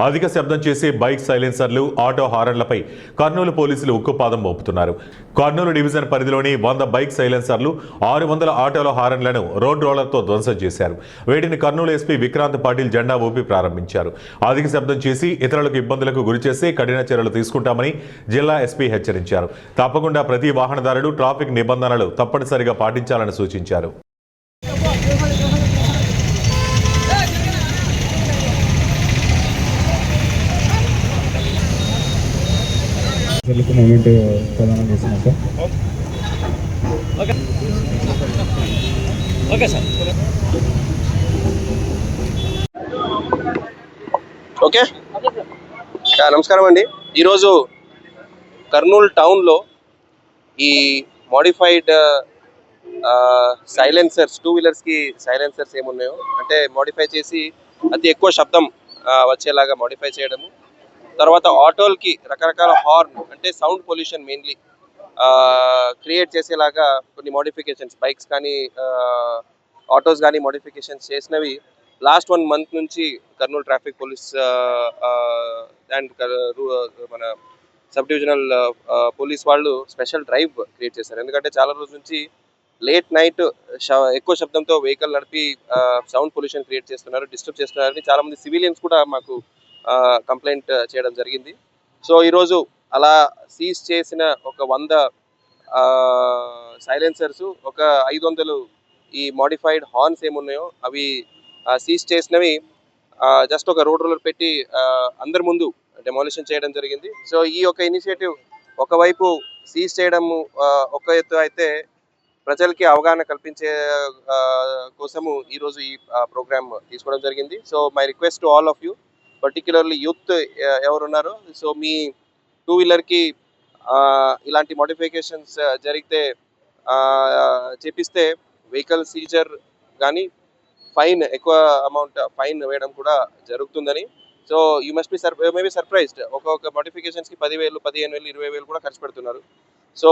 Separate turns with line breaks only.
అధిక శబ్దం చేసే బైక్ సైలెన్సర్లు, ఆటో హారన్లపై కర్నూలు పోలీసులు ఉక్కుపాదం మోపుతున్నారు. కర్నూలు డివిజన్ పరిధిలోని 100 బైక్ సైలెన్సర్లు, 600 ఆటోల హారన్లను రోడ్ రోలర్తో ధ్వంసం చేశారు. వీటిని కర్నూలు ఎస్పీ విక్రాంత్ పాటిల్ జెండా ఊపి ప్రారంభించారు. అధిక శబ్దం చేసి ఇతరులకు ఇబ్బందులకు గురిచేస్తే కఠిన చర్యలు తీసుకుంటామని జిల్లా ఎస్పీ హెచ్చరించారు. తప్పకుండా ప్రతి వాహనదారుడు ట్రాఫిక్ నిబంధనలు తప్పనిసరిగా పాటించాలని సూచించారు.
మూమెంట్ ప్రదానం చేస్తున్నాం సార్.
ఓకే నమస్కారం అండి. ఈరోజు కర్నూలు టౌన్లో ఈ మోడిఫైడ్ సైలెన్సర్స్, 2 వీలర్స్కి సైలెన్సర్స్ ఏమున్నాయో అంటే మోడిఫై చేసి అతి ఎక్కువ శబ్దం వచ్చేలాగా మోడిఫై చేయడము, తర్వాత ఆటోలకి రకరకాల హార్న్ అంటే సౌండ్ పొల్యూషన్ మెయిన్లీ క్రియేట్ చేసేలాగా కొన్ని మోడిఫికేషన్స్, బైక్స్ కానీ ఆటోస్ కానీ మోడిఫికేషన్స్ చేసినవి లాస్ట్ 1 మంత్ నుంచి కర్నూలు ట్రాఫిక్ పోలీస్ అండ్ మన సబ్ డివిజనల్ పోలీస్ వాళ్ళు స్పెషల్ డ్రైవ్ క్రియేట్ చేశారు. ఎందుకంటే చాలా రోజుల నుంచి లేట్ నైట్ ఎక్కువ శబ్దంతో వెహికల్ నడిపి సౌండ్ పొల్యూషన్ క్రియేట్ చేస్తున్నారు, డిస్టర్బ్ చేస్తున్నారని చాలామంది సివిలియన్స్ కూడా మాకు కంప్లైంట్ చేయడం జరిగింది. సో ఈరోజు అలా సీజ్ చేసిన ఒక 100 సైలెన్సర్స్, ఒక 500 ఈ మోడిఫైడ్ హార్న్స్ ఏమున్నాయో అవి సీజ్ చేసినవి జస్ట్ ఒక రోడ్ రోలర్ పెట్టి అందరి ముందు డెమాలిషన్ చేయడం జరిగింది. సో ఈ యొక్క ఇనిషియేటివ్ ఒకవైపు సీజ్ చేయడం ఒక ఎత్తు అయితే, ప్రజలకి అవగాహన కల్పించే కోసము ఈరోజు ఈ ప్రోగ్రామ్ తీసుకోవడం జరిగింది. So my request to all of you, particularly youth ఎవరున్నారో, సో మీ 2 వీలర్కి ఇలాంటి మోడిఫికేషన్స్ జరిగితే చేపిస్తే వెహికల్ సీజర్ కానీ ఫైన్, ఎక్కువ అమౌంట్ ఫైన్ వేయడం కూడా జరుగుతుందని. So you may be surprised, ఒక్కొక్క మోడిఫికేషన్స్కి 10,000, 15,000, 20,000 కూడా ఖర్చు పెడుతున్నారు. సో